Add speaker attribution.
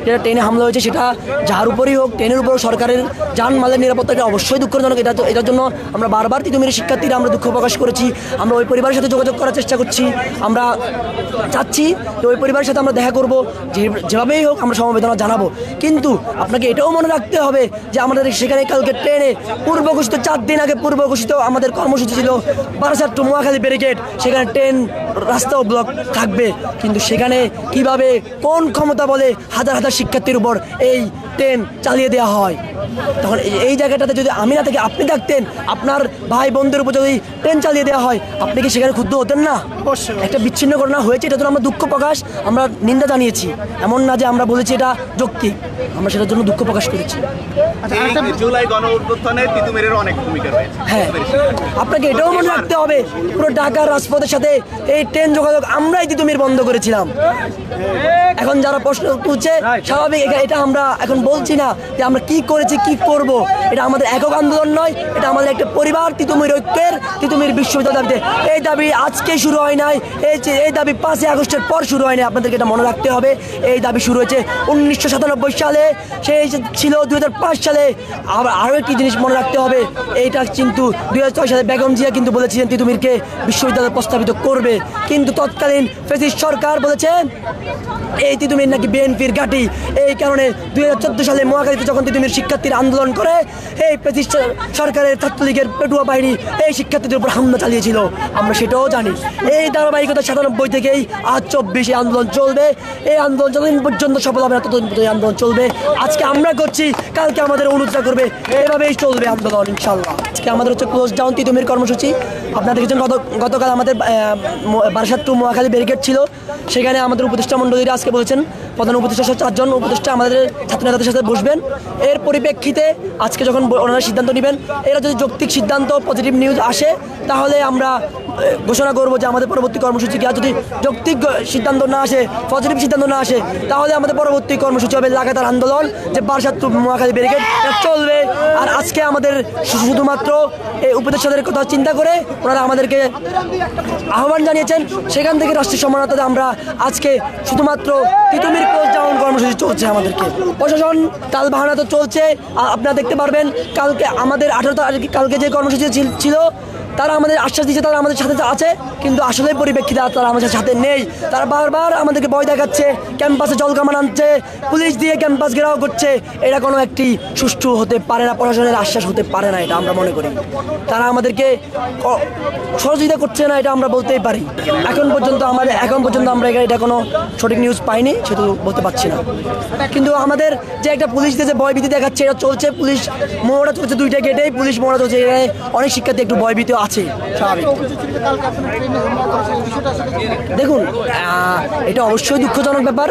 Speaker 1: যেটা ট্রেনে হামলা হয়েছে সেটা যার উপরেই হোক, ট্রেনের উপর সরকারের যানমালের নিরাপত্তা এটা অবশ্যই দুঃখজনক। এটার জন্য আমরা বারবার তিতুমিরের শিক্ষার্থীরা আমরা দুঃখ প্রকাশ করেছি। আমরা ওই পরিবারের সাথে যোগাযোগ করার চেষ্টা করছি। আমরা চাচ্ছি যে ওই পরিবারের সাথে আমরা দেখা করব, যেভাবেই হোক আমরা সমবেদনা জানাবো। কিন্তু আপনাকে এটাও মনে রাখতে হবে যে আমাদের সেখানে কালকে ট্রেনে পূর্ব ঘোষিত 4 দিন আগে পূর্ব ঘোষিত আমাদের কর্মসূচি ছিল বারাসাত টু মহাখালী ব্যারিকেড। সেখানে ট্রেন রাস্তাও ব্লক থাকবে, কিন্তু সেখানে কিভাবে কোন ক্ষমতা বলে হাজার হাজার শিক্ষার্থীর উপর এই ট্রেন চালিয়ে দেওয়া হয়? তখন এই জায়গাটাতে যদি আমি না থাকি, আপনি থাকতেন, আপনার ভাই বোনদের উপর যদি ট্রেন চালিয়ে দেওয়া হয়, আপনি কি সেখানে ক্ষুব্ধ হতেন না? একটা বিচ্ছিন্ন ঘটনা হয়েছে, এটার জন্য আমরা দুঃখ প্রকাশ, আমরা নিন্দা জানিয়েছি। এমন না যে আমরা বলেছি এটা যৌক্তিক, আমরা সেটার জন্য দুঃখ প্রকাশ করেছি।
Speaker 2: জুলাই গণ অভ্যুত্থানে তিতুমিরের অনেক ভূমিকা রয়েছে।
Speaker 1: হ্যাঁ, আপনাকে এটাও মনে রাখতে হবে পুরো ঢাকার রাজপথের সাথে এই ট্রেন যোগাযোগ আমরাই তিতুমির বন্ধ করেছিলাম। এখন যারা প্রশ্ন তুলছে, স্বাভাবিক, এটা আমরা এখন বলছি না যে আমরা কি করেছি কি করব। এটা আমাদের একক আন্দোলন নয়, এটা আমাদের একটা পরিবার, তিতুমির ঐক্যের, তিতুমির বিশ্ববিদ্যালয় দাবিতে। এই দাবি আজকে শুরু হয় নাই, এই দাবি 5 আগস্টের পর শুরু হয়নি। আপনাদেরকে এটা মনে রাখতে হবে। এই দাবি শুরু হয়েছে 1997 সালে, সেই ছিল 2005 সালে। আবার আরও একটি জিনিস মনে রাখতে হবে, এইটা কিন্তু 2006 সালে বেগম জিয়া কিন্তু বলেছিলেন তিতুমিরকে বিশ্ববিদ্যালয় প্রস্তাবিত করবে, কিন্তু তৎকালীন ফ্যাসিস্ট সরকার বলেছে এই তিতুমির নাকি বিএনপির ঘাঁটি। এই কারণে 2014 সালে মহাখালীতে যখন তিতুমির শিক্ষার্থীরা আন্দোলন করে, এই ফ্যাসিস্ট সরকারের ছাত্রলীগের পেটুয়া বাহিনী এই শিক্ষার্থীদের উপর হামলা চালিয়েছিল। আমরা সেটাও জানি। এই ধারাবাহিকতা 97 থেকেই আজ 24 আন্দোলন চলবে। এই আন্দোলন যতদিন পর্যন্ত সফল হবে না ততদিন পর্যন্ত আন্দোলন চলবে। আজকে আমরা করছি, কালকে আমাদের অনুরোধ করবে, এভাবেই চলবে আন্দোলন ইনশাল্লাহ। আজকে আমাদের হচ্ছে ক্লোজ ডাউন তিতুমির কর্মসূচি। আপনারা দেখেছেন গতকাল আমাদের বারাসাত টু মহাখালী ব্যারিকেড ছিল। সেখানে আমাদের উপদেষ্টা মণ্ডলীরা আজকে বলেছেন প্রধান উপদেষ্টা 4 জন উপদেষ্টা আমাদের ছাত্রনেতাদের সাথে বসবেন। এর পরিপ্রেক্ষিতে আজকে যখন ওনারা সিদ্ধান্ত নেবেন, এরা যদি যৌক্তিক সিদ্ধান্ত, পজিটিভ নিউজ আসে, তাহলে আমরা ঘোষণা করবো যে আমাদের পরবর্তী কর্মসূচি কি। আর যদি যৌক্তিক সিদ্ধান্ত না আসে, পজিটিভ সিদ্ধান্ত না আসে, তাহলে আমাদের পরবর্তী কর্মসূচি হবে লাগাতার আন্দোলন, যে বারাসাত টু মহাখালী ব্যারিকেড চলবে। আর আজকে আমাদের শুধুমাত্র এই উপদেষ্টাদের কথা চিন্তা করে ওনারা আমাদেরকে আহ্বান জানিয়েছেন, সেখান থেকে রাষ্ট্রীয় সম্মাননাতে আমরা আজকে শুধুমাত্র তিতুমির ক্লোজ ডাউন কর্মসূচি চলছে। আমাদেরকে প্রশাসন তালবাহানা তো চলছে। আপনারা দেখতে পারবেন কালকে আমাদের 18 তারিখ কালকে যে কর্মসূচি ছিল, তারা আমাদের আশ্বাস দিচ্ছে তারা আমাদের সাথে আছে, কিন্তু আসলে পরিপ্রেক্ষিতে তারা আমাদের সাথে নেই। তারা বারবার আমাদেরকে ভয় দেখাচ্ছে, ক্যাম্পাসে জলকামান আনছে, পুলিশ দিয়ে ক্যাম্পাস ঘেরাও করছে। এটা কোনো একটি সুষ্ঠু হতে পারে না, প্রশাসনের আশ্বাস হতে পারে না, এটা আমরা মনে করি। তারা আমাদেরকে সহযোগিতা করছে না, এটা আমরা বলতেই পারি। এখন পর্যন্ত আমরা এটা কোনো সঠিক নিউজ পাইনি, সেটা বলতে পারছি না। কিন্তু আমাদের যে একটা পুলিশ দিয়ে যে ভয়ভীতি দেখাচ্ছে, এটা চলছে। পুলিশ মোড়া চলছে 2টা গেটেই, পুলিশ মোড়া চলছে। এখানে অনেক শিক্ষার্থী একটু ভয়ভীতি আছে, স্বাভাবিক। দেখুন, এটা অবশ্যই দুঃখজনক ব্যাপার।